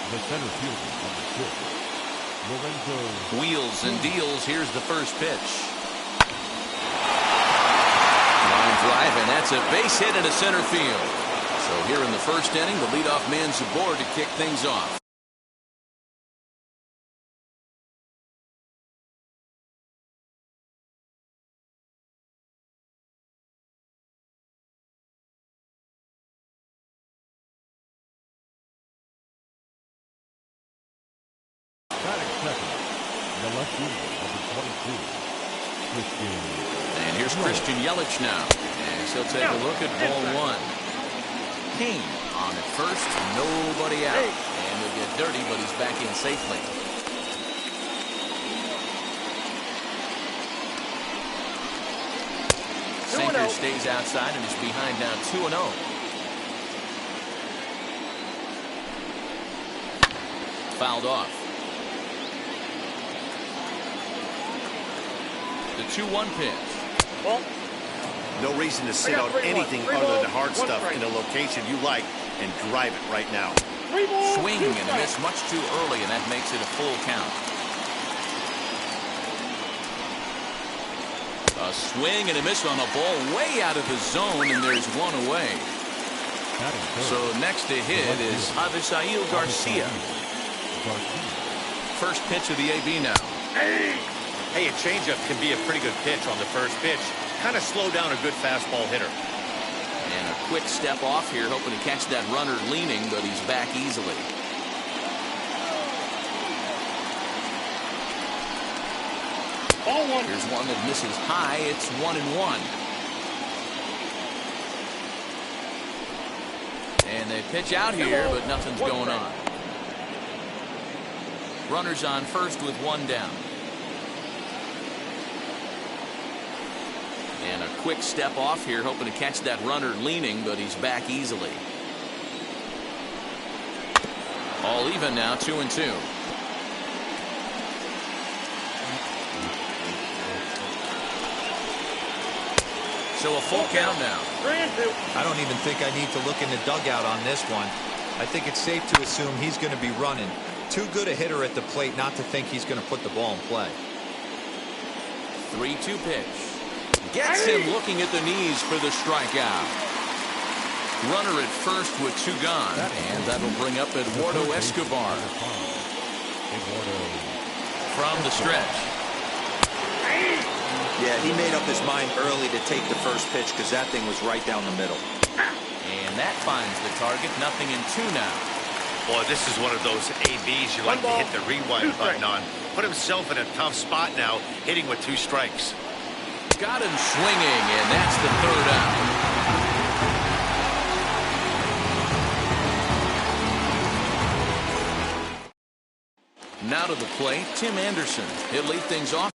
The center fielder, number 6, Lorenzo. Wheels and deals. Here's the first pitch. Line drive, and that's a base hit into center field. So here in the first inning, the leadoff man's aboard to kick things off. Batting second, the left fielder, number 22, Christian. And here's Christian Yelich now. And he'll take a look at ball one. Kane on at first, nobody out. And he'll get dirty, but he's back in safely. Sinker stays outside and is behind now 2-0. Fouled off. The 2-1 pitch. No reason to sit on anything other than hard stuff in a location you like and drive it right now. Swing and a miss much too early, and that makes it a full count. A swing and a miss on a ball way out of the zone, and there's one away. So next to hit is Avisail Garcia. First pitch of the AB now. Hey, a changeup can be a pretty good pitch on the first pitch. Kind of slow down a good fastball hitter. And a quick step off here, hoping to catch that runner leaning, but he's back easily. Here's one that misses high. It's 1-1. And they pitch out here, but nothing's going on. Runners on first with one down. And a quick step off here, hoping to catch that runner leaning, but he's back easily. All even now, 2-2. So a full count now. I don't even think I need to look in the dugout on this one. I think it's safe to assume he's going to be running. Too good a hitter at the plate not to think he's going to put the ball in play. 3-2 pitch. Gets him looking at the knees for the strikeout. Runner at first with two gone, and that'll bring up Eduardo Escobar. From the stretch. Yeah, he made up his mind early to take the first pitch because that thing was right down the middle. And that finds the target. 0-2 now. Boy, this is one of those ABs you like to hit the rewind button on. Put himself in a tough spot now, hitting with 2 strikes. Got him swinging, and that's the third out. Now to the plate, Tim Anderson. He'll lead things off.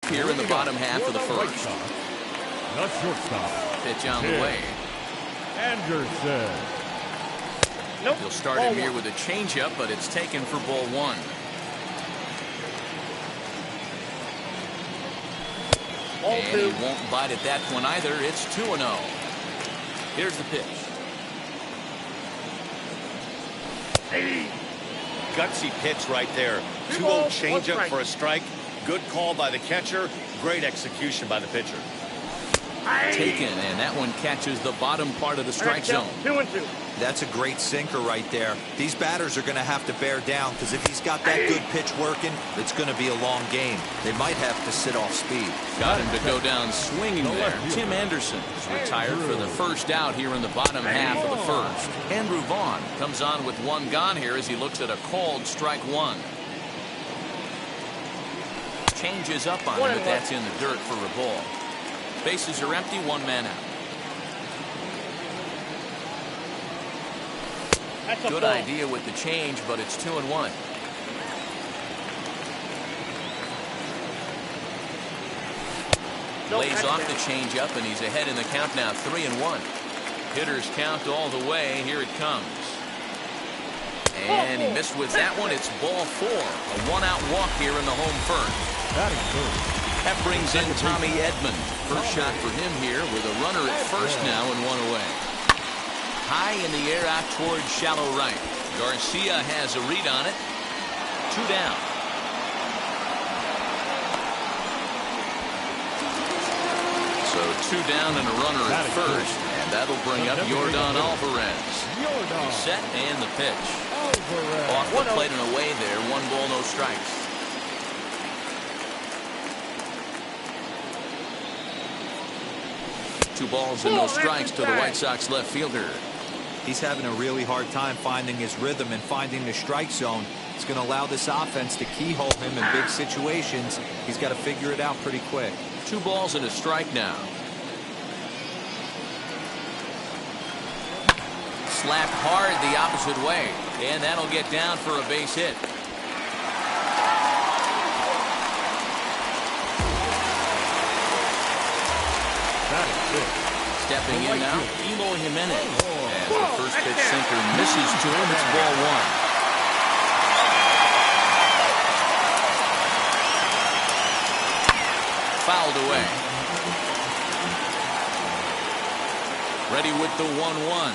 Here in the bottom half of the first. The shortstop. Pitch on the way. Anderson. He'll start him here with a changeup, but it's taken for ball one. And he won't bite at that one either. It's 2-0. Here's the pitch. Gutsy pitch right there. 2-0 changeup for a strike. Good call by the catcher. Great execution by the pitcher. Taken, and that one catches the bottom part of the strike zone. 2-2. That's a great sinker right there. These batters are going to have to bear down because if he's got that good pitch working, it's going to be a long game. They might have to sit off speed. Got him to go down swinging there. Tim Anderson is retired for the first out here in the bottom half of the first. Andrew Vaughn comes on with one gone here as he looks at a called strike one. Changes up on him, but that's in the dirt for a ball. Bases are empty, one man out. Good idea with the change, but it's 2-1. Lays off the changeup, and he's ahead in the count now, 3-1. Hitters count all the way. Here it comes. And he missed with that one. It's ball 4. A one-out walk here in the home first. That brings in Tommy Edman. First shot for him here with a runner at first now and one away. High in the air out towards shallow right. Garcia has a read on it. 2 down. So 2 down and a runner at first. And that'll bring up Yordan Alvarez. He's set and the pitch. Off the plate and away there. 1 ball, no strikes. Two balls and no strikes to the White Sox left fielder. He's having a really hard time finding his rhythm and finding the strike zone. It's going to allow this offense to keyhole him in big situations. He's got to figure it out pretty quick. 2 balls and a strike now. Slapped hard the opposite way, and that'll get down for a base hit. Stepping in now, Eloy Jimenez. As the first pitch sinker misses to him, it's ball 1. Fouled away. Ready with the 1-1.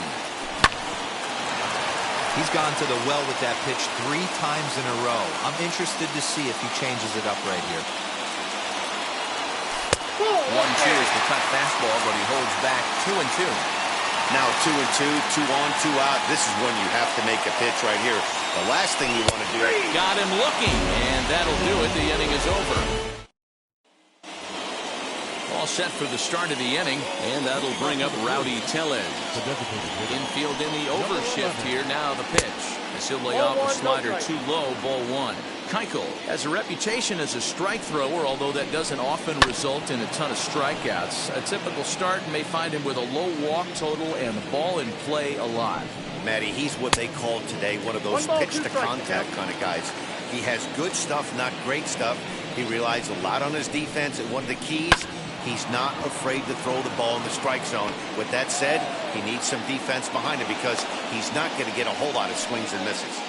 He's gone to the well with that pitch 3 times in a row. I'm interested to see if he changes it up right here. 1-2 is the cut fastball, but he holds back 2-2. Now 2-2, 2 on, 2 out. This is when you have to make a pitch right here. The last thing you want to do. Got him looking, and that'll do it. The inning is over. All set for the start of the inning, and that'll bring up Rowdy Tellez. Infield in the overshift here. Now the pitch. As he'll lay off a slider too low, ball 1. Keuchel has a reputation as a strike thrower, although that doesn't often result in a ton of strikeouts. A typical start may find him with a low walk total and the ball in play a lot. Matty, he's what they call today one of those pitch-to-contact kind of guys. He has good stuff, not great stuff. He relies a lot on his defense, and one of the keys, he's not afraid to throw the ball in the strike zone. With that said, he needs some defense behind him because he's not going to get a whole lot of swings and misses.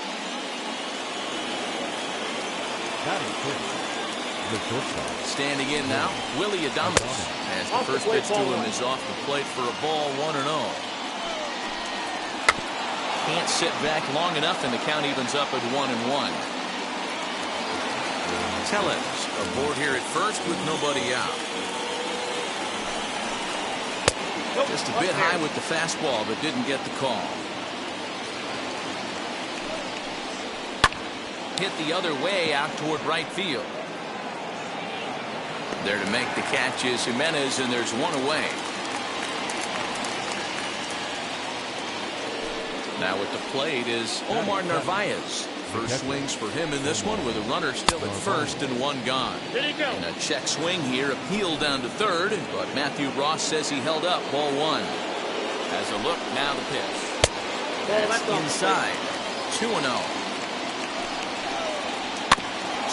Standing in now, Willy Adames, as the first pitch to him is off the plate for a ball, 1-0. Can't sit back long enough, and the count evens up at 1-1. Tellez aboard here at first with nobody out. Just a bit high with the fastball, but didn't get the call. Hit the other way out toward right field. There to make the catch is Jimenez, and there's 1 away. Now at the plate is Omar Narvaez. First swings for him in this one with a runner still at first and 1 gone. And a check swing here, appeal down to third, but Matthew Ross says he held up, ball 1. As a look, now the pitch. That's inside. 2-0.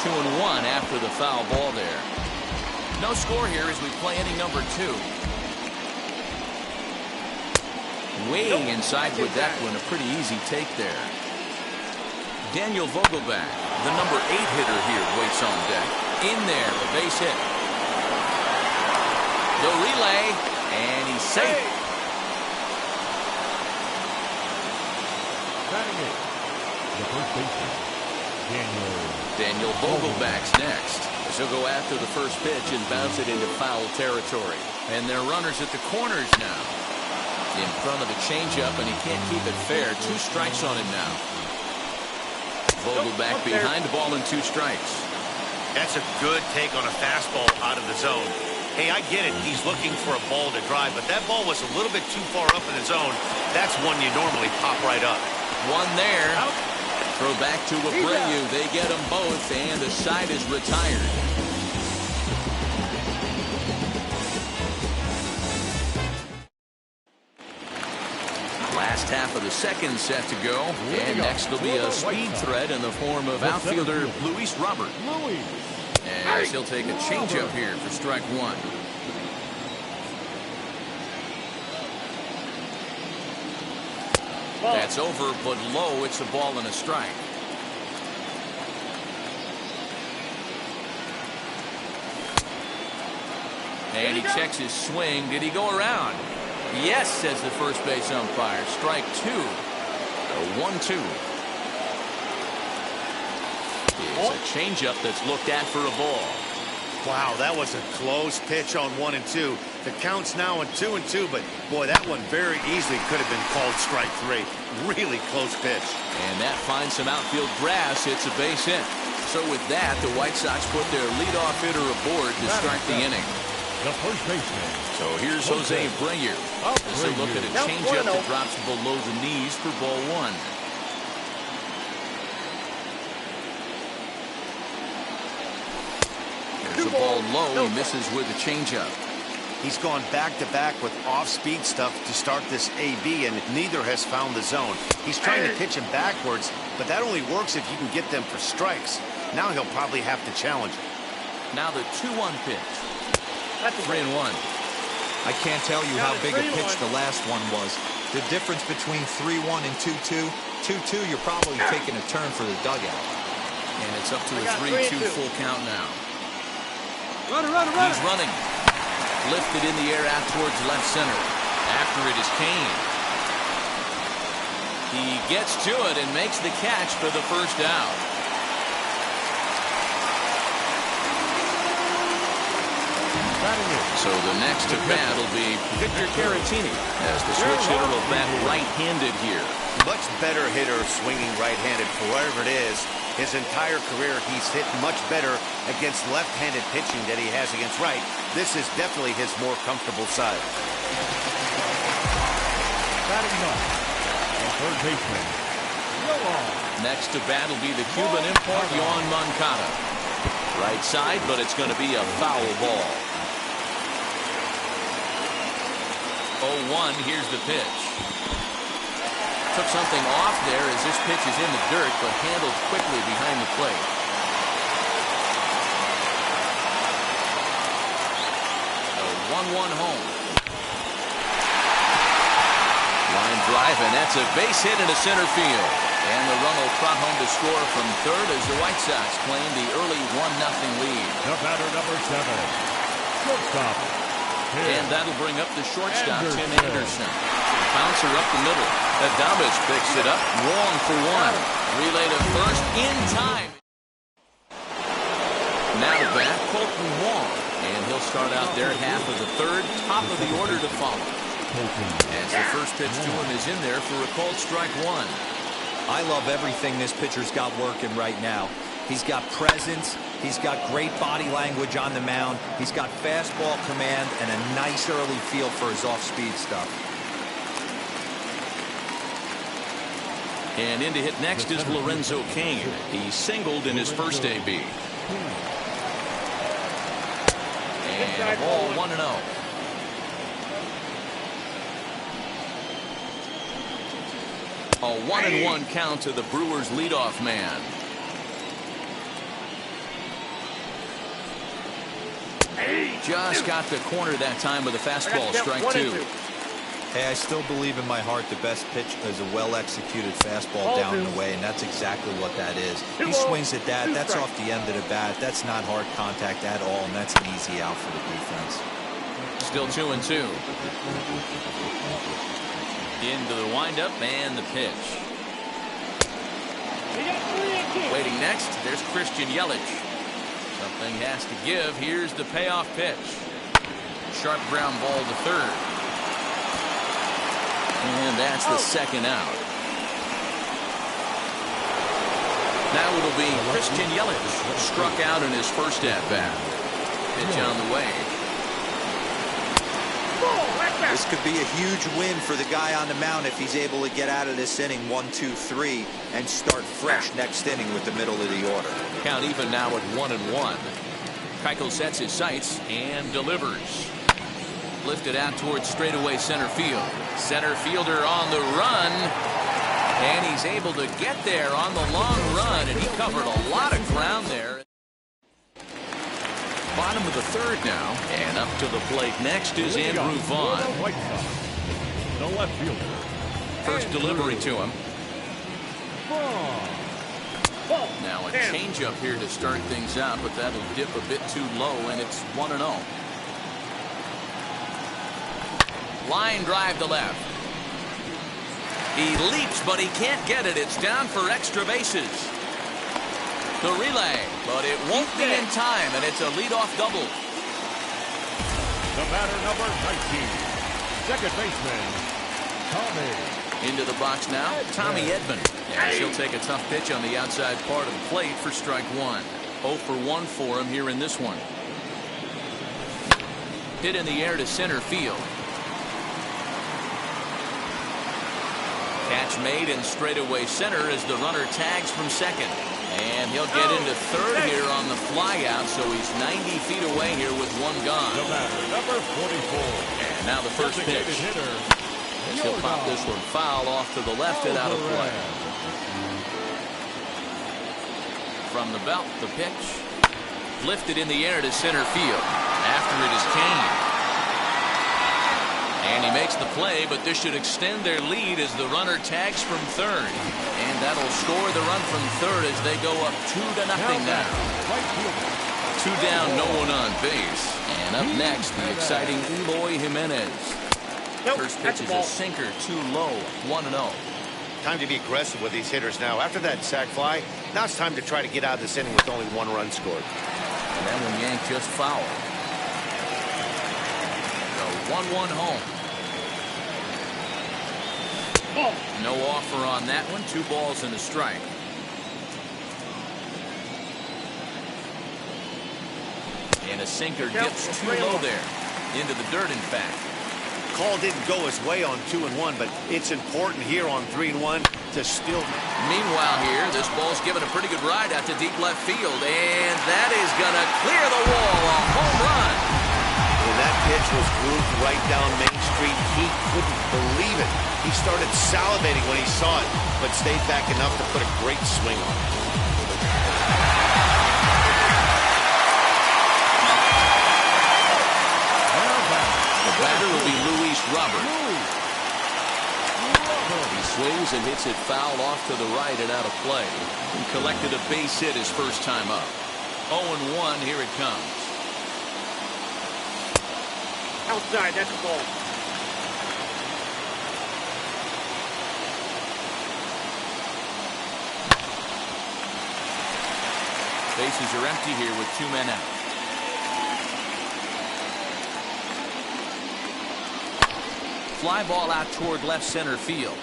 2-1 after the foul ball there. No score here as we play inning number 2. Way inside with that one, a pretty easy take there. Daniel Vogelbach, the number 8 hitter here, waits on deck. In there, a base hit. The relay, and he's safe. The first baseman, Daniel Vogelbach's next. So go after the first pitch and bounce it into foul territory. And they're runners at the corners now. In front of the changeup, and he can't keep it fair. 2 strikes on him now. Vogelbach behind the ball and 2 strikes. That's a good take on a fastball out of the zone. Hey, I get it. He's looking for a ball to drive, but that ball was a little bit too far up in the zone. That's one you normally pop right up. 1 there. Throw back to Abreu. They get them both, and the side is retired. Last half of the second set to go, and next will be a speed threat in the form of outfielder Luis Robert. As he'll take a changeup here for strike 1. That's over, but low. It's a ball and a strike. And he checks his swing. Did he go around? Yes, says the first base umpire. Strike two. A 1-2. It's a changeup that's looked at for a ball. Wow, that was a close pitch on 1 and 2. The count's now on 2 and 2, but boy, that one very easily could have been called strike 3. Really close pitch. And that finds some outfield grass. It's a base hit. So with that, the White Sox put their leadoff hitter aboard to start the inning. The first baseman. So here's Jose Abreu. As they look at a changeup that drops below the knees for ball one. There's a ball low. He misses with a changeup. He's gone back-to-back with off-speed stuff to start this AB, and neither has found the zone. He's trying to pitch him backwards, but that only works if you can get them for strikes. Now he'll probably have to challenge. Now the 2-1 pitch. 3-1. I can't tell you how big a pitch the last one was. The difference between 3-1 and 2-2. 2-2, you're probably taking a turn for the dugout. And it's up to a 3-2 full count now. Runner. He's running. Lifted in the air out towards left center. After it is Kane. He gets to it and makes the catch for the first out. So the next to bat will be Victor Caratini, as the switch hitter will bat right-handed here. Much better hitter swinging right-handed for whatever it is. His entire career, he's hit much better against left-handed pitching than he has against right. This is definitely his more comfortable side. Batting up. The third baseman. Next to bat will be the Cuban import, Yoan Moncada. Right side, but it's going to be a foul ball. 0-1, here's the pitch. Took something off there as this pitch is in the dirt, but handled quickly behind the plate. A 1-1 home. Line drive, and that's a base hit into center field. And the run will trot home to score from third as the White Sox claim the early 1-0 lead. The batter, number 7. Shortstop. And that'll bring up the shortstop, Tim Anderson. Bouncer up the middle. Adames picks it up. Wrong for one. Relay to first in time. Now to bat, Colton Wong. And he'll start out their half of the third. Top of the order to follow. As the first pitch to him is in there for a called strike one. I love everything this pitcher's got working right now. He's got presence. He's got great body language on the mound. He's got fastball command and a nice early feel for his off-speed stuff. And in to hit next is Lorenzo Cain. He singled in his first AB. And a ball 1-0. A 1-1 count to the Brewers leadoff man. Just got the corner that time with a fastball, strike two. Hey, I still believe in my heart the best pitch is a well-executed fastball down and away, and that's exactly what that is. He swings at that. That's off the end of the bat. That's not hard contact at all, and that's an easy out for the defense. Still 2-2. Into the windup and the pitch. Waiting next, there's Christian Yelich. Something has to give. Here's the payoff pitch. Sharp ground ball to third. And that's the second out. Now it'll be Christian Yelich. Struck out in his first at-bat. Pitch on the way. This could be a huge win for the guy on the mound if he's able to get out of this inning 1-2-3 and start fresh next inning with the middle of the order. Count even now at 1-1. Keuchel sets his sights and delivers. Lifted out towards straightaway center field. Center fielder on the run. And he's able to get there on the long run, and he covered a lot of ground there. Bottom of the third now, and up to the plate next is Andrew Vaughn. The left fielder, First delivery to him. Now a changeup here to start things out, but that'll dip a bit too low, and it's 1-0. Line drive to left. He leaps, but he can't get it. It's down for extra bases. The relay, but it won't be in time, and it's a leadoff double. The batter, number 19, second baseman, Tommy. Into the box now, Tommy Edman. And he'll take a tough pitch on the outside part of the plate for strike one. 0 for 1 for him here in this one. Hit in the air to center field. Catch made in straightaway center as the runner tags from second. And he'll get into third here on the flyout, so he's 90 feet away here with one gone. The batter, number 44. And now the first pitch. As he'll pop this one foul off to the left and out of play. From the belt, the pitch. Lifted in the air to center field. After it is Kane. And he makes the play, but this should extend their lead as the runner tags from third. And that'll score the run from third as they go up 2-0 now. 2 down, no one on base. And up next, the exciting Eloy Jimenez. First pitch is a sinker, too low, 1-0. Time to be aggressive with these hitters now. After that sac fly, now it's time to try to get out of this inning with only 1 run scored. And that one yanked just foul. The 1-1 home. No offer on that one. 2 balls and a strike. And a sinker dips too low there. Into the dirt, in fact. Call didn't go his way on 2-1, but it's important here on 3-1 to still. Meanwhile here, this ball's given a pretty good ride out to deep left field, and that is going to clear the wall. A home run. When that pitch was grooved right down Main Street, he couldn't believe it. He started salivating when he saw it, but stayed back enough to put a great swing on it. The batter will be Luis Robert. He swings and hits it foul off to the right and out of play. He collected a base hit his first time up. 0-1, here it comes. Outside, that's a ball. Bases are empty here with 2 men out. Fly ball out toward left center field.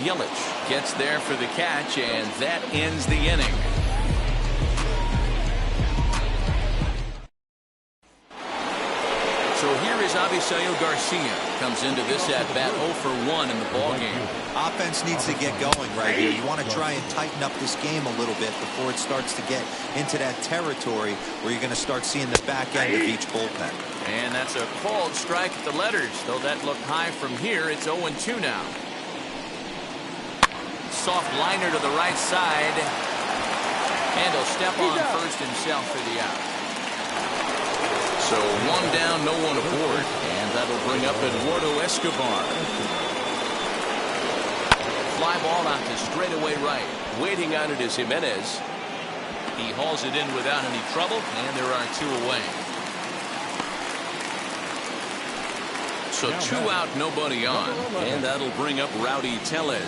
Yelich gets there for the catch, and that ends the inning. So here is Avisail Garcia. Comes into this at bat 0 for 1 in the ballgame. Offense needs to get going right here. You want to try and tighten up this game a little bit before it starts to get into that territory where you're going to start seeing the back end of each bullpen. And that's a called strike at the letters. Though that looked high from here, it's 0-2 now. Soft liner to the right side. And he'll step on first himself for the out. So 1 down, no one aboard. And that'll bring up Eduardo Escobar. Fly ball out to straightaway right. Waiting on it is Jimenez. He hauls it in without any trouble, and there are 2 away. So 2 out, nobody on. And that'll bring up Rowdy Tellez.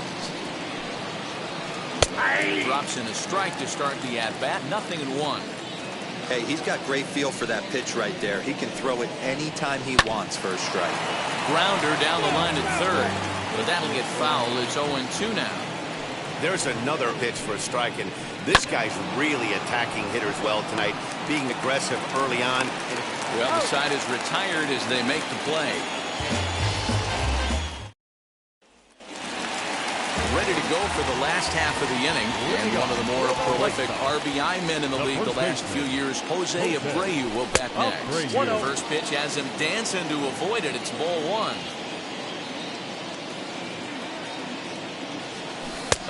Drops in a strike to start the at-bat. 0-1. Hey, he's got great feel for that pitch right there. He can throw it anytime he wants for a strike. Grounder down the line at third. But that'll get foul. It's 0-2 now. There's another pitch for a strike, and this guy's really attacking hitters well tonight, being aggressive early on. Well, the side is retired as they make the play. Ready to go for the last half of the inning. And one of the more prolific RBI men in the league the last few years, Jose Abreu, will bat next. The first pitch has him dancing to avoid it. It's ball 1.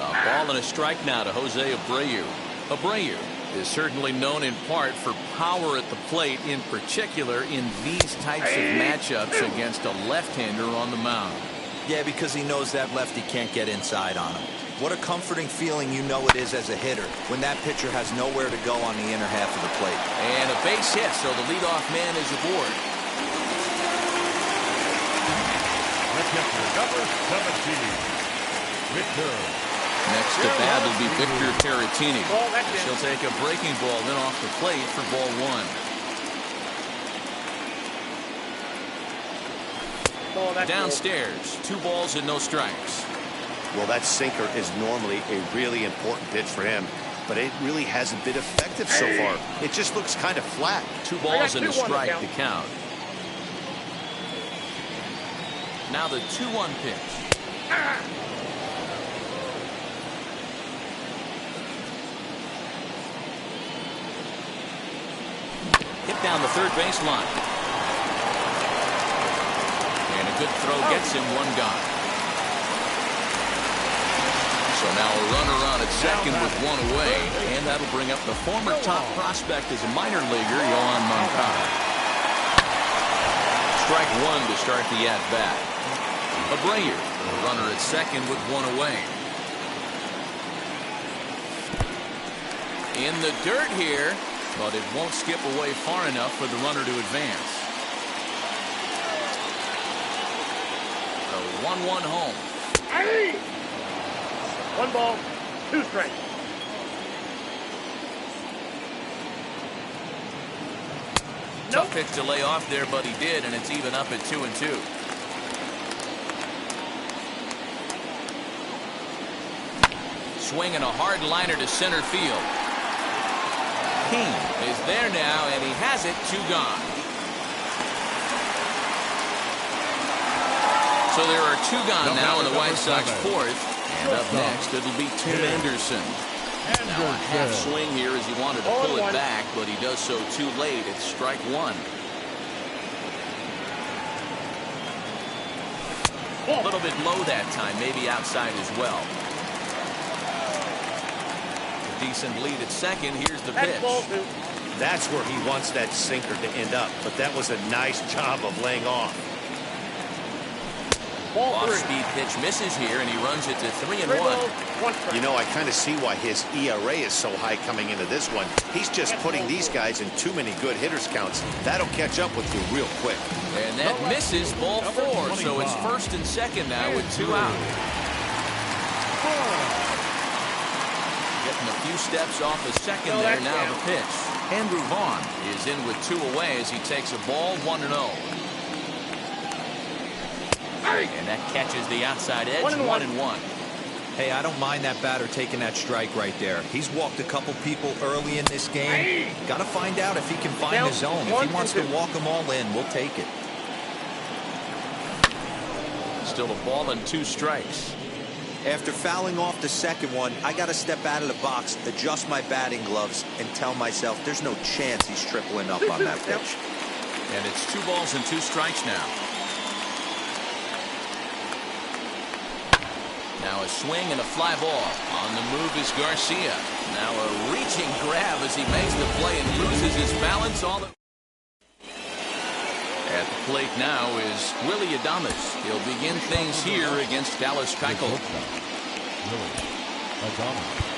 A ball and a strike now to Jose Abreu. Abreu is certainly known in part for power at the plate, in particular in these types of matchups against a left-hander on the mound. Yeah, because he knows that lefty can't get inside on him. What a comforting feeling you know it is as a hitter when that pitcher has nowhere to go on the inner half of the plate. And a base hit, so the leadoff man is aboard. Let's get to number 17, Victor. Next to bat will be Victor Caratini. She'll take a breaking ball then off the plate for ball one. Downstairs, 2 balls and no strikes. Well, that sinker is normally a really important pitch for him, but it really hasn't been effective so far. It just looks kind of flat. 2 balls and a strike to count. Now the 2-1 pitch. Hit down the third base line. And a good throw gets him 1 gone. So now a runner on at second with 1 away, and that'll bring up the former top prospect as a minor leaguer, Yoan Moncada. Strike 1 to start the at-bat. Abreu, a runner at second with 1 away. In the dirt here, but it won't skip away far enough for the runner to advance. The 1-1 home. 1 ball, 2 strikes. Tough pitch to lay off there, but he did, and it's even up at 2-2. Swinging a hard liner to center field. King is there now, and he has it. 2 gone. So there are 2 gone now in the White Sox 4th. And up next, it'll be Tim Anderson. Now a half swing here as he wanted to pull it back, but he does so too late. It's strike 1. A little bit low that time, maybe outside as well. A decent lead at second. Here's the pitch. That's where he wants that sinker to end up, but that was a nice job of laying off. Off-speed pitch misses here, and he runs it to 3-1. You know, I kind of see why his ERA is so high coming into this one. He's just putting these guys in too many good hitters counts. That'll catch up with you real quick. And that misses ball 4, so it's first and second now with 2 out. Getting a few steps off the second there. Now the pitch. Andrew Vaughn is in with 2 away as he takes a ball 1-0. And that catches the outside edge. 1-1. Hey, I don't mind that batter taking that strike right there. He's walked a couple people early in this game. Got to find out if he can find the zone. If he wants to walk them all in, we'll take it. Still a ball and 2 strikes. After fouling off the second one, I got to step out of the box, adjust my batting gloves, and tell myself there's no chance he's tripling up on that pitch. And it's 2 balls and 2 strikes now. Now a swing and a fly ball. On the move is Garcia. Now a reaching grab as he makes the play and loses his balance. At the plate now is Willy Adames. He'll begin things here against Dallas Keuchel. Willy Adames.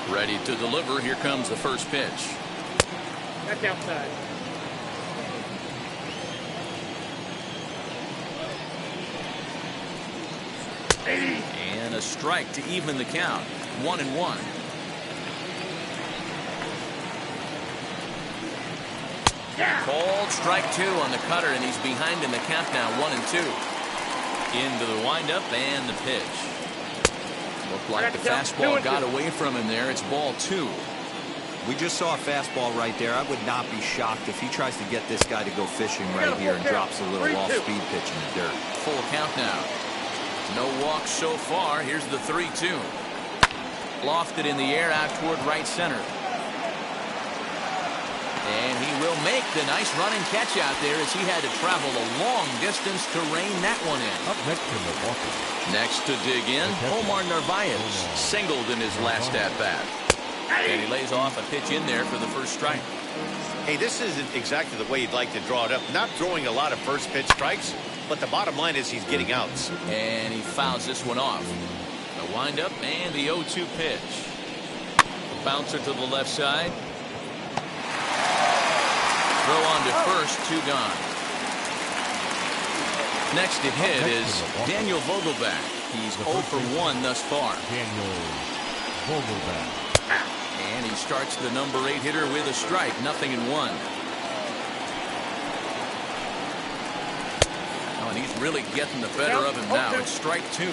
Ready to deliver. Here comes the first pitch. That's outside. And a strike to even the count. 1-1. Called strike 2 on the cutter, and he's behind in the count now. 1-2. Into the windup and the pitch. Looked like the fastball got away from him there. It's ball 2. We just saw a fastball right there. I would not be shocked if he tries to get this guy to go fishing right here and drops a little off-speed pitch in the dirt. Full count now. No walks so far. Here's the 3-2. Lofted in the air out toward right center. And he will make the nice running catch out there as he had to travel a long distance to rein that one in. Up next to Milwaukee. Next to dig in, Omar Narvaez singled in his last at-bat. And he lays off a pitch in there for the first strike. Hey, this isn't exactly the way you'd like to draw it up. Not throwing a lot of first pitch strikes, but the bottom line is he's getting outs. And he fouls this one off. The windup and the 0-2 pitch. Bouncer to the left side. Throw on to first, 2 gone. Next to hit is Daniel Vogelbach. He's 0 for 1 thus far. Daniel Vogelbach. And he starts the number 8 hitter with a strike, 0-1. Oh, and he's really getting the better of him now. It's strike 2.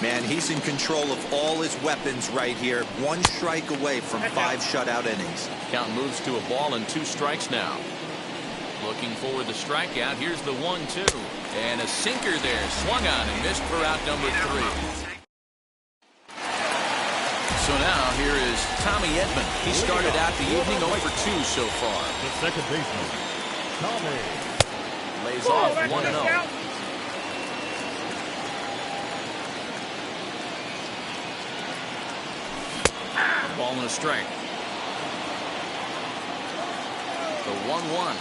Man, he's in control of all his weapons right here. 1 strike away from 5 shutout innings. Count moves to a ball and 2 strikes now. Looking for the strikeout. Here's the 1-2. And a sinker there. Swung on and missed for out number 3. So now here is Tommy Edman. He started out the evening 0 for 2 so far. The second baseman, Tommy. Lays off 1-0. Ball and a strike. The 1-1.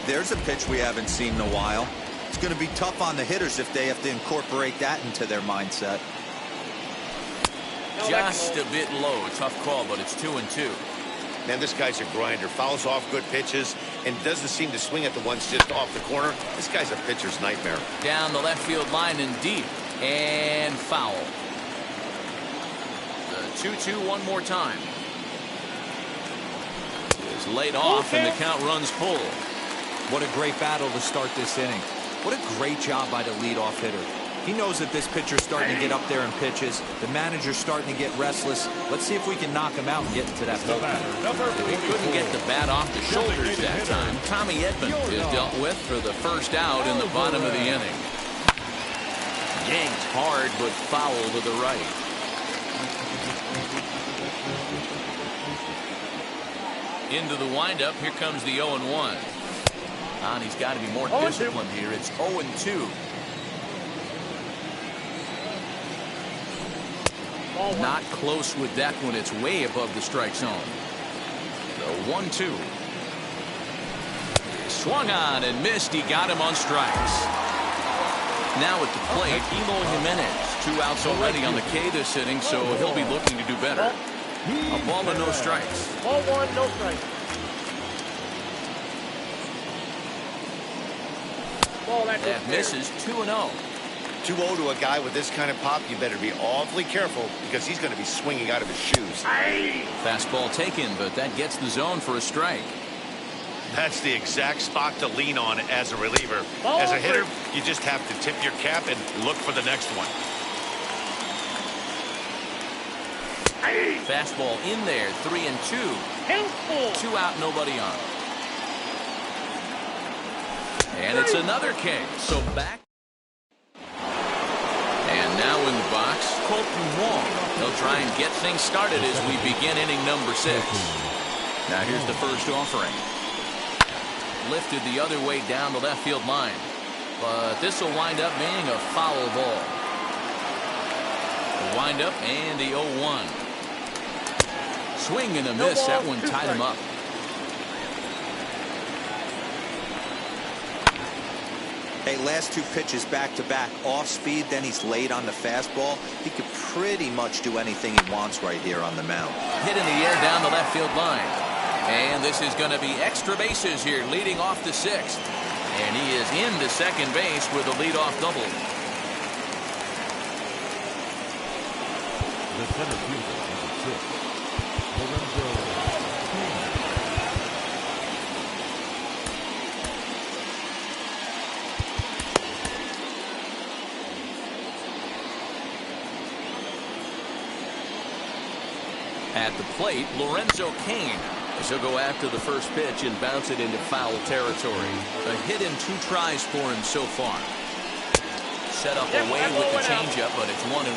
There's a pitch we haven't seen in a while. It's going to be tough on the hitters if they have to incorporate that into their mindset. Just a bit low. Tough call, but it's 2-2. Man, this guy's a grinder. Fouls off good pitches and doesn't seem to swing at the ones just off the corner. This guy's a pitcher's nightmare. Down the left field line and deep. And foul. The 2-2 one more time. Is laid off and the count runs full. What a great battle to start this inning. What a great job by the leadoff hitter. He knows that this pitcher's starting to get up there in pitches. The manager's starting to get restless. Let's see if we can knock him out and get into that bullpen. He couldn't get the bat off the shoulders that time. Tommy Edman is dealt with for the first out in the bottom of the inning. Yanked hard, but foul to the right. Into the windup. Here comes the 0-1. And he's got to be more disciplined here. It's 0-2. Not close with that one. It's way above the strike zone. The 1-2. Swung on and missed. He got him on strikes. Now at the plate, Eloy Jimenez. 2 outs already on the K this inning, so he'll be looking to do better. A ball and no strikes. Ball 1, no strikes. That misses. 2-0. 2-0 to a guy with this kind of pop, you better be awfully careful because he's going to be swinging out of his shoes. Fastball taken, but that gets the zone for a strike. That's the exact spot to lean on as a reliever. As a hitter, you just have to tip your cap and look for the next one. Fastball in there. 3-2. 2 out, nobody on. And it's another K. So back. And now in the box, Colton Wong. He'll try and get things started as we begin inning number 6. Now here's the first offering. Lifted the other way down the left field line. But this will wind up being a foul ball. The wind up and the 0-1. Swing and a miss. That one tied him up. Hey, last 2 pitches back-to-back. Off speed, then he's late on the fastball. He could pretty much do anything he wants right here on the mound. Hit in the air down the left field line. And this is going to be extra bases here, leading off the 6th. And he is into second base with a leadoff double. The center fielder, number 6, Lorenzo Cain. At the plate, Lorenzo Cain. As he'll go after the first pitch and bounce it into foul territory. A hit in 2 tries for him so far. Set up away with the changeup, but it's 1-1.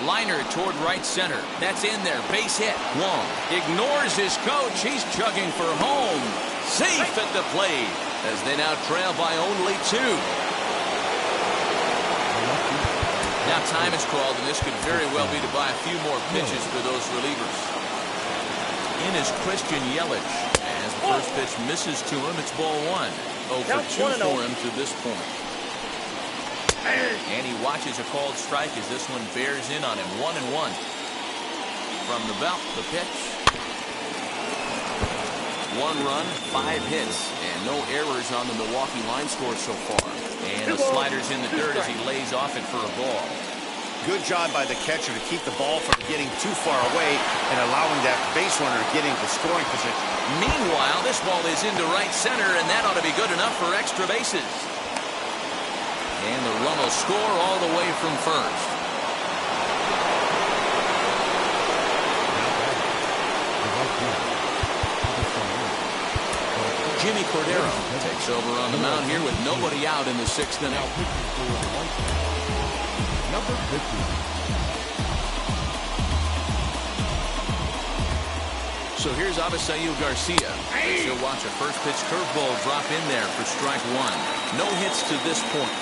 Liner toward right center. That's in there. Base hit. Wong ignores his coach. He's chugging for home. Safe at the plate as they now trail by only 2. Now time is called, and this could very well be to buy a few more pitches for those relievers. In is Christian Yelich. As the first pitch misses to him, it's ball 1. 0 for 2 for him to this point. And he watches a called strike as this one bears in on him. 1-1. From the belt, the pitch. 1 run, 5 hits, and no errors on the Milwaukee line score so far. And the slider's in the dirt as he lays off it for a ball. Good job by the catcher to keep the ball from getting too far away and allowing that base runner to get into scoring position. Meanwhile, this ball is into right center, and that ought to be good enough for extra bases. And the run will score all the way from first. Jimmy Cordero takes over on the mound here with nobody out in the 6th inning. Number 50. So here's Avisail Garcia. He'll watch a first pitch curveball drop in there for strike 1. No hits to this point.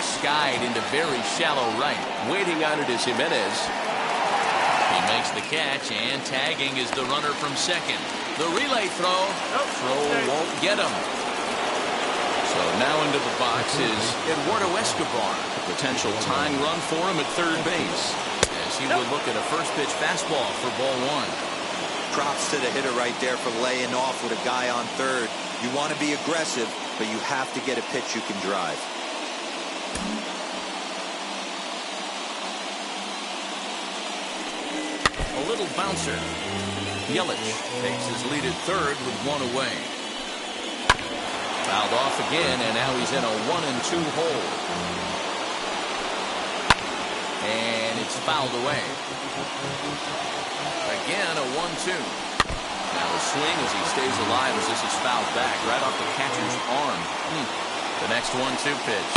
Skied into very shallow right. Waiting on it is Jimenez. He makes the catch, and tagging is the runner from second. The relay throw. Throw won't get him. So now into the box is Eduardo Escobar. Potential tying run for him at third base. As he will look at a first pitch fastball for ball 1. Props to the hitter right there for laying off with a guy on third. You want to be aggressive, but you have to get a pitch you can drive. A little bouncer. Yelich takes his lead at third with 1 away. Fouled off again, and now he's in a 1-2 hole. And it's fouled away. Again, a 1-2. Now a swing as he stays alive as this is fouled back right off the catcher's arm. The next 1-2 pitch.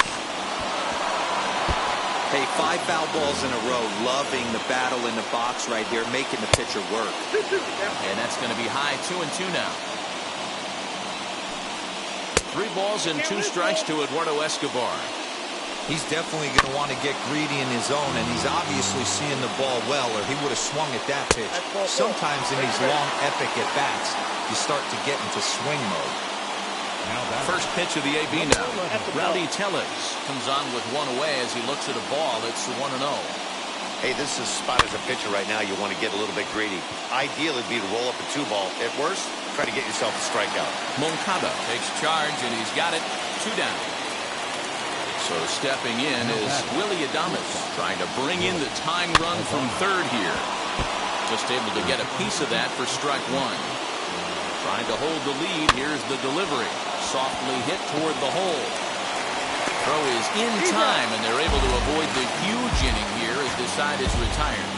Hey, 5 foul balls in a row. Loving the battle in the box right here, making the pitcher work. And that's going to be high. 2-2 now. 3 balls and 2 strikes to Eduardo Escobar. He's definitely going to want to get greedy in his zone, and he's obviously seeing the ball well, or he would have swung at that pitch. Sometimes in these long, epic at-bats, you start to get into swing mode. First pitch of the AB now. Rowdy Tellez comes on with 1 away as he looks at a ball. It's 1-0. Hey, this is a spot as a pitcher right now. You want to get a little bit greedy. Ideal would be to roll up a 2-ball. At worst, try to get yourself a strikeout. Moncada takes charge, and he's got it. 2 down. So stepping in is Willy Adames, trying to bring in the tying run from third here. Just able to get a piece of that for strike 1. Trying to hold the lead. Here's the delivery. Softly hit toward the hole. Throw is in time, and they're able to avoid the huge inning here as Desai is retired.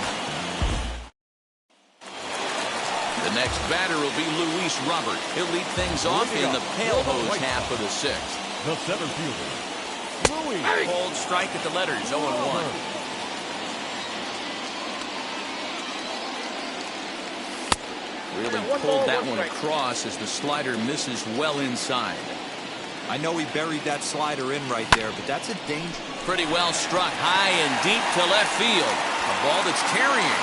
The next batter will be Luis Robert. He'll lead things off in the pale hose half of the 6th. The center fielder, Luis. Cold strike at the letters, 0-1. Really pulled that one across as the slider misses well inside. I know he buried that slider in right there, but that's a danger. Pretty well struck high and deep to left field. A ball that's carrying.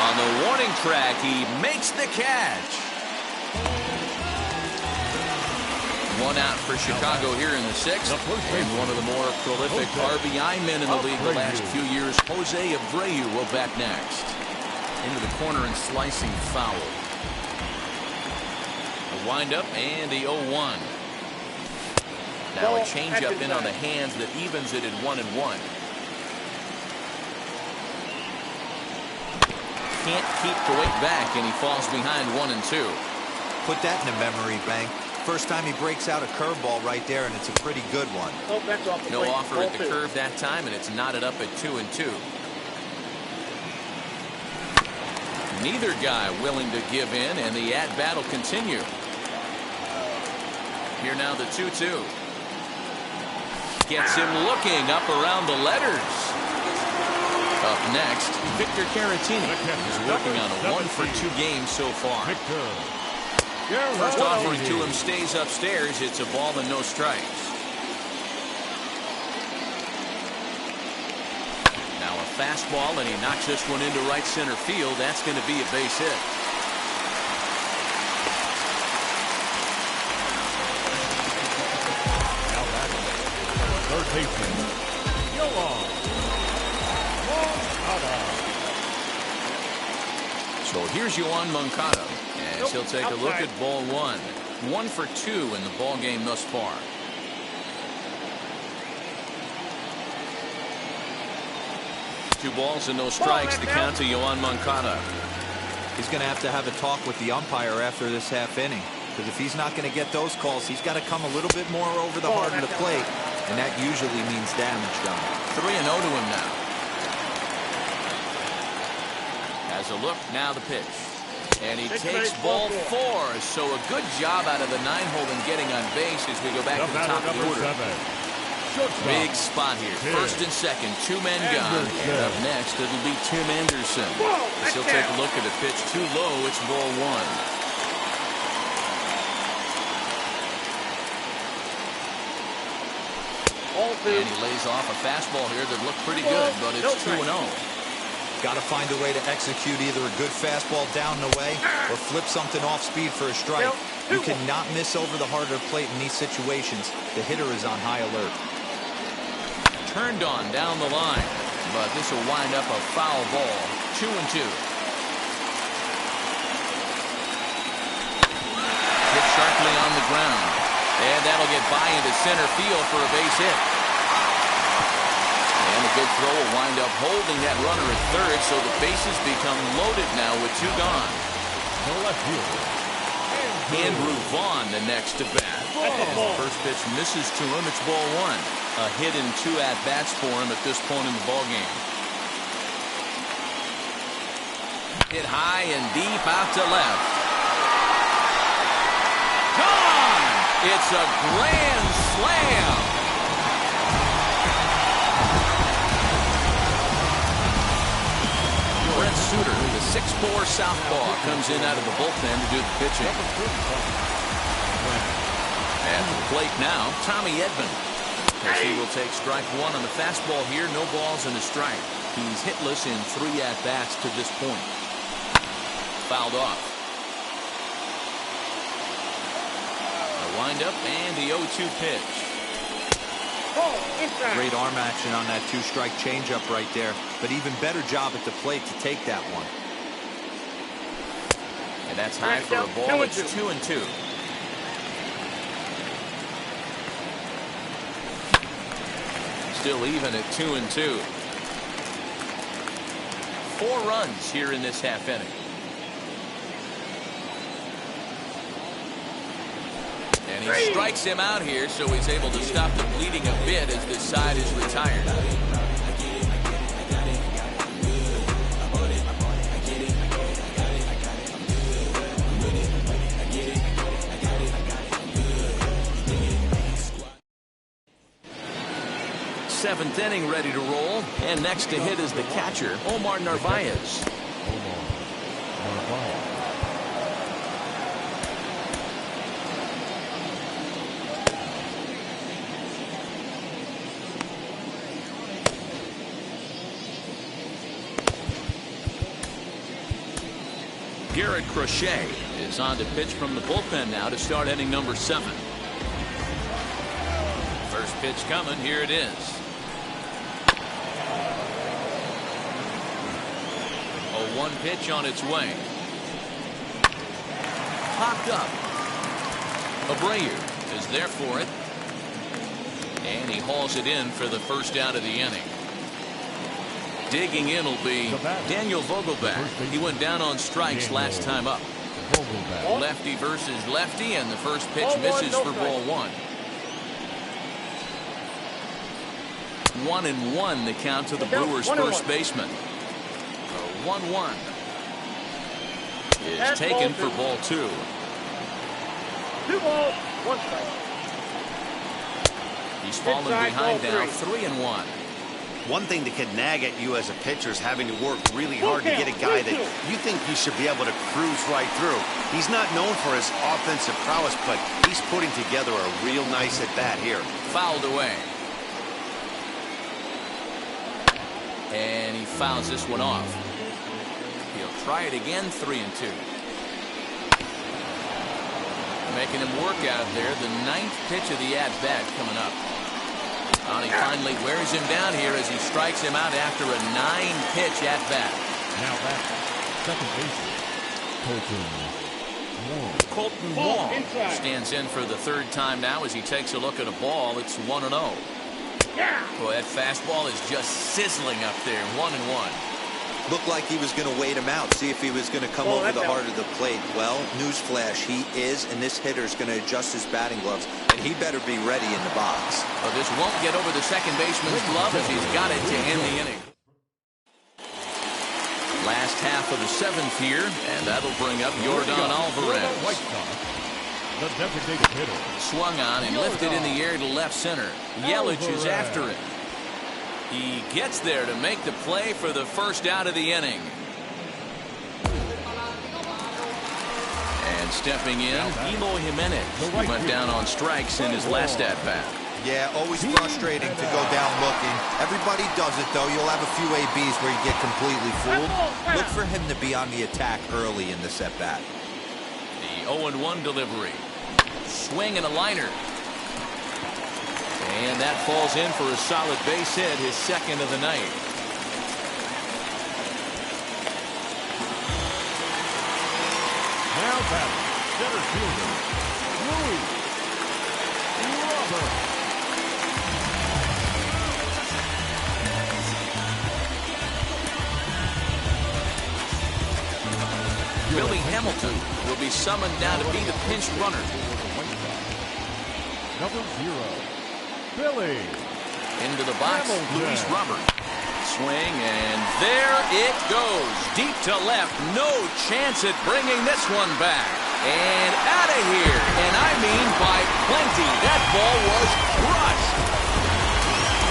On the warning track, he makes the catch. 1 out for Chicago here in the 6th. And one of the more prolific RBI men in the league the last few years, Jose Abreu, will bat next. Into the corner and slicing foul. A windup and the 0-1. Now a changeup in on the hands that evens it at 1-1. Can't keep the weight back, and he falls behind 1-2. Put that in a memory bank. First time he breaks out a curveball right there, and it's a pretty good one. No offer at the curve that time, and it's knotted up at 2-2. Neither guy willing to give in, and the at-bat will continue. Here now the 2-2. Gets him looking up around the letters. Up next, Victor Caratini is working on a 1-for-2 game so far. First offering to him stays upstairs. It's a ball and no strikes. Now a fastball, and he knocks this one into right center field. That's going to be a base hit. Now batting, third baseman, Yoan Moncada. So here's Yoan Moncada, as he'll take a look at ball one. 1-for-2 in the ball game thus far. Two balls and no strikes. The count to Yoan Moncada. He's going to have a talk with the umpire after this half inning, because if he's not going to get those calls, he's got to come a little bit more over the heart of the plate, and that usually means damage done. 3-0 to him now. Has a look, now the pitch. And he takes ball 4. So a good job out of the 9-hole in getting on base as we go back to the top of the order. Big spot here. First and second, 2 men gone. And up next, it'll be Tim Anderson. As he'll take a look at a pitch too low. It's ball 1. And he lays off a fastball here that looked pretty good, but it's 2-0. Got to find a way to execute either a good fastball down and away or flip something off speed for a strike. You cannot miss over the heart of the plate in these situations. The hitter is on high alert. Turned on down the line, but this will wind up a foul ball. 2-2. Hit sharply on the ground, and that'll get by into center field for a base hit. And a good throw will wind up holding that runner at third, so the bases become loaded now with 2 gone. The left fielder, Andrew Vaughn, the next to bat. First pitch misses to him. It's ball 1. A hit and 2 at-bats for him at this point in the ball game. Hit high and deep out to left. Gone! It's a grand slam. Brent Suter, the 6'4" southpaw, comes in out of the bullpen to do the pitching. At the plate now, Tommy Edman. As he will take strike 1 on the fastball here. No balls and a strike. He's hitless in 3 at-bats to this point. Fouled off. A windup and the 0-2 pitch. Great arm action on that 2-strike changeup right there, but even better job at the plate to take that one. And that's high for a ball. It's 2-2. Still even at 2-2. 4 runs here in this half inning. And he strikes him out here, so he's able to stop the bleeding a bit as this side is retired. Seventh inning ready to roll, and next to hit is the catcher, Omar Narvaez. Garrett Crochet is on to pitch from the bullpen now to start inning number 7. First pitch coming. Here it is. A 1 pitch on its way. Popped up. Abreu is there for it. And he hauls it in for the first out of the inning. Digging in will be Daniel Vogelbach. He went down on strikes last time up. Lefty versus lefty, and the first pitch misses for ball 1. 1-1 the count to the Brewers' first baseman. 1-1. is taken for ball 2. 2 balls, 1 strike. He's fallen behind now, 3-1. One thing that can nag at you as a pitcher is having to work really hard to get a guy that you think you should be able to cruise right through. He's not known for his offensive prowess, but he's putting together a real nice at-bat here. Fouled away. And he fouls this one off. He'll try it again, 3-2. Making him work out there. The 9th pitch of the at-bat coming up. And he finally wears him down here as he strikes him out after a 9-pitch at-bat. Now back, second baseman, Colton Wong stands in for the 3rd time now as he takes a look at a ball. It's 1-0. Boy, that fastball is just sizzling up there, 1-1. Looked like he was going to wait him out, see if he was going to come over the heart of the plate. Well, newsflash, he is, and this hitter is going to adjust his batting gloves, and he better be ready in the box. Well, this won't get over the second baseman's glove as he's got it to end the inning. Last half of the 7th here, and that'll bring up Yordan Alvarez. The designated hitter. Swung on and lifted in the air to left center. Yelich is after it. He gets there to make the play for the first out of the inning. And stepping in, Eloy Jimenez, who went down on strikes in his last at-bat. Yeah, always frustrating to go down looking. Everybody does it, though. You'll have a few ABs where you get completely fooled. Look for him to be on the attack early in this at-bat. The 0-1 delivery. Swing and a liner. And that falls in for a solid base hit, his 2nd of the night. Now batting, center fielder, Luis Robert. Billy Hamilton will be summoned now to be the pinch runner. Number 0, Billy. Into the box, Hamilton. Luis Robert. Swing, and there it goes. Deep to left. No chance at bringing this one back. And out of here. And I mean by plenty. That ball was crushed.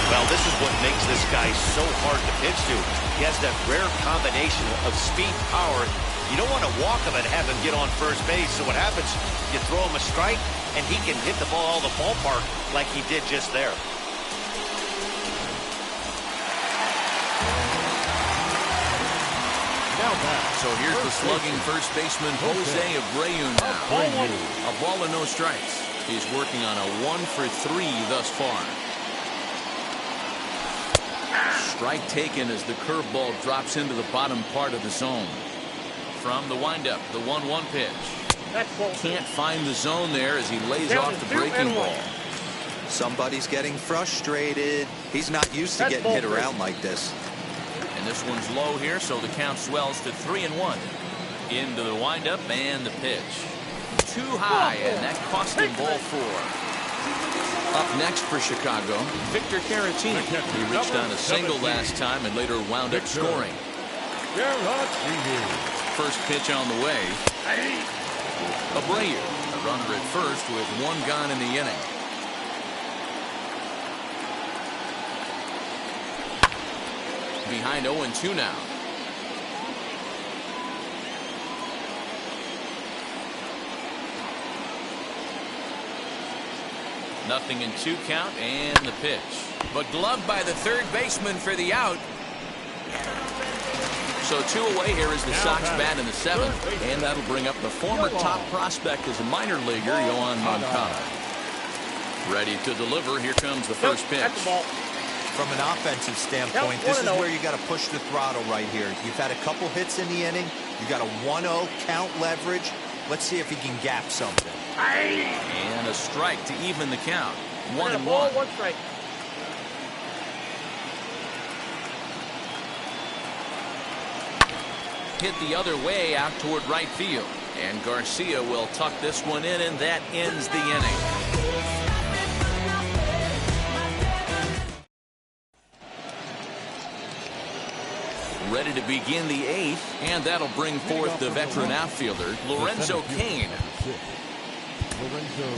Well, this is what makes this guy so hard to pitch to. He has that rare combination of speed, power. You don't want to walk him and have him get on first base. So what happens, you throw him a strike, and he can hit the ball out of the ballpark like he did just there. Now back. So here's the slugging first baseman, Jose Abreu now. A ball and no strikes. He's working on a 1-for-3 thus far. Strike taken as the curveball drops into the bottom part of the zone. From the windup, the 1-1 pitch. Can't find the zone there as he lays off the breaking ball. Somebody's getting frustrated. He's not used to getting hit around like this. And this one's low here, so the count swells to 3-1. Into the windup and the pitch. Too high, and that cost him ball 4. Up next for Chicago, Victor Caratini. He reached on a single last time and later wound up scoring. First pitch on the way. Abreu, a runner at first with 1 gone in the inning. Behind 0-2 now. Nothing in 2 count and the pitch. But gloved by the third baseman for the out. So 2 away. Here is the Sox bat in the 7th. And that'll bring up the former top prospect as a minor leaguer, Yoan Moncada. Ready to deliver. Here comes the first pitch. From an offensive standpoint, this is where you got to push the throttle right here. You've had a couple hits in the inning. You got a 1-0 count leverage. Let's see if he can gap something. And a strike to even the count. 1-1. 1 strike. Hit the other way out toward right field. And Garcia will tuck this one in, and that ends the inning. Ready to begin the 8th, and that'll bring forth the veteran outfielder, Lorenzo Cain.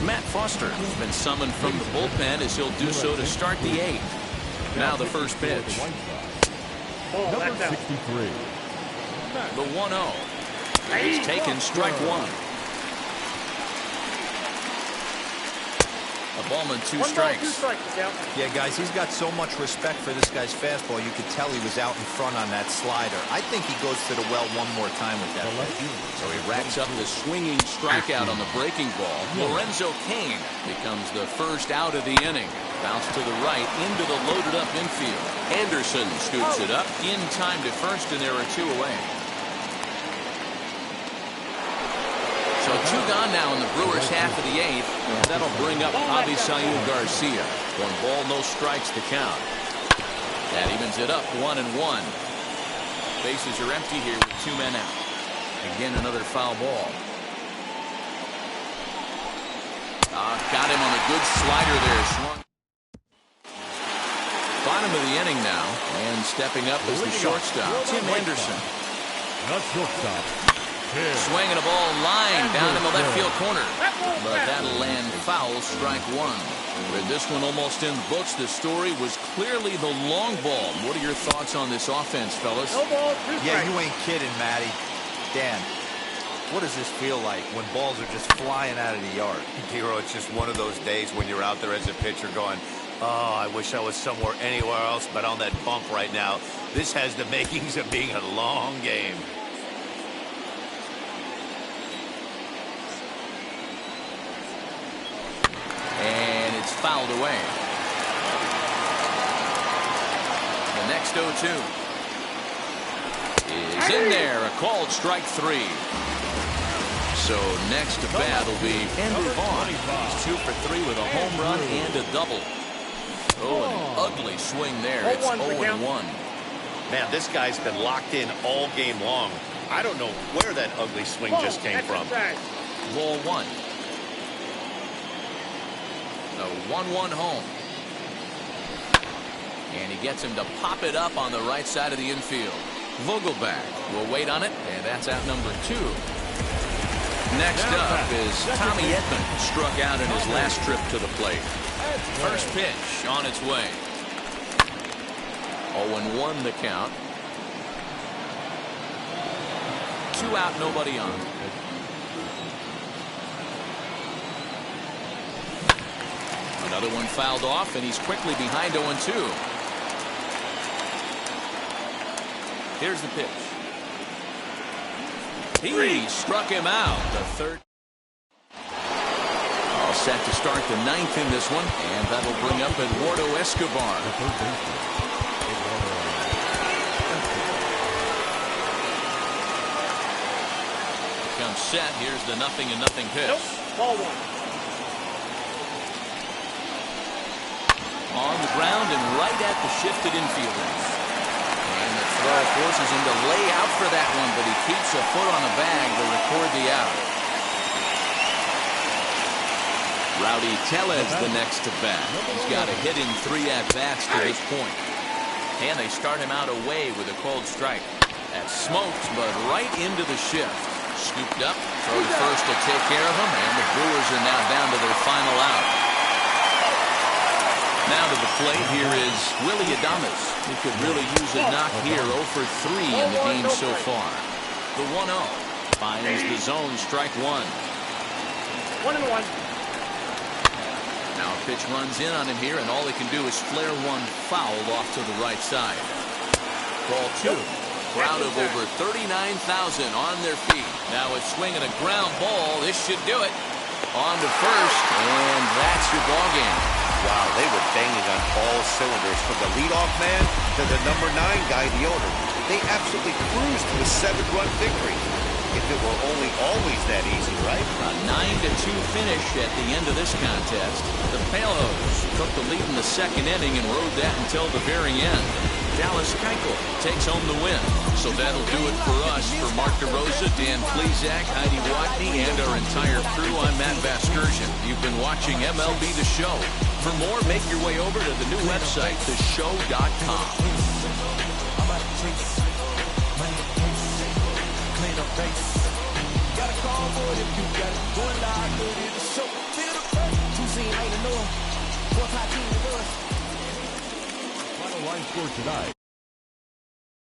Matt Foster has been summoned from the bullpen as he'll do so to start the 8th. Now the first pitch. Number 63. The 1-0. He's taken strike one. A ballman, two strikes. Yeah, guys, he's got so much respect for this guy's fastball. You could tell he was out in front on that slider. I think he goes to the well one more time with that. So he racks up the swinging strikeout on the breaking ball. Lorenzo Cain becomes the first out of the inning. Bounce to the right into the loaded up infield. Anderson scoops it up in time to first, and there are two away. So two gone now in the Brewers half of the 8th. That'll bring up Avisail Garcia. 1 ball, no strikes to count. That evens it up 1-1. Bases are empty here with 2 men out. Again, another foul ball. Got him on a good slider there. Swung. Bottom of the inning now, and stepping up is the shortstop, Tim Anderson. The shortstop. Swinging a ball line down in the left field corner. But that'll land foul, strike one. With this one almost in the books, the story was clearly the long ball. What are your thoughts on this offense, fellas? Yeah, you ain't kidding, Matty. Dan, what does this feel like when balls are just flying out of the yard? Hero, it's just one of those days when you're out there as a pitcher going, oh, I wish I was somewhere anywhere else but on that bump right now. This has the makings of being a long game. And it's fouled away. The next 0-2 is in there. A called strike 3. So next to bat will be Andrew Vaughn. He's 2 for 3 with a home run and a double. Oh, an ugly swing there. It's 0-1. Man, this guy's been locked in all game long. I don't know where that ugly swing just came from. Ball 1. A 1-1 home. And he gets him to pop it up on the right side of the infield. Vogelbach will wait on it, and that's out number 2. Next up is Tommy Edman, struck out in his last trip to the plate. First pitch on its way. 0-1 the count. 2 out, nobody on. Another one fouled off, and he's quickly behind 0-2. Here's the pitch. He struck him out. The third. All set to start the 9th in this one, and that'll bring up Eduardo Escobar. Comes set. Here's the 0-0 pitch. Ball 1. On the ground and right at the shifted infielders. And the throw forces him to lay out for that one, but he keeps a foot on the bag to record the out. Rowdy Tellez the next to bat. He's got a hit in 3 at-bats to this point. And they start him out away with a called strike. That smoked, but right into the shift. Scooped up, throw to first to take care of him, and the Brewers are now down to their final out. Now to the plate, here is Willy Adames. He could really use a knock here. 0 for 3 in the game so far. The 1-0 finds the zone, strike 1. 1-1. Now a pitch runs in on him here, and all he can do is flare one foul off to the right side. Ball 2. Crowd of over 39,000 on their feet. Now it's swinging a ground ball. This should do it. On to first, and that's your ball game. Wow, they were banging on all cylinders from the leadoff man to the number 9 guy, the owner. They absolutely cruised to a 7-run victory. If it were only always that easy, right? A 9-2 finish at the end of this contest. The Pailhos took the lead in the 2nd inning and rode that until the very end. Dallas Keuchel takes home the win. So that'll do it for us. For Mark DeRosa, Dan Plesac, Heidi Watney, and our entire crew, I'm Matt Vasgersian. You've been watching MLB The Show. For more, make your way over to the new website, theshow.com. final score tonight.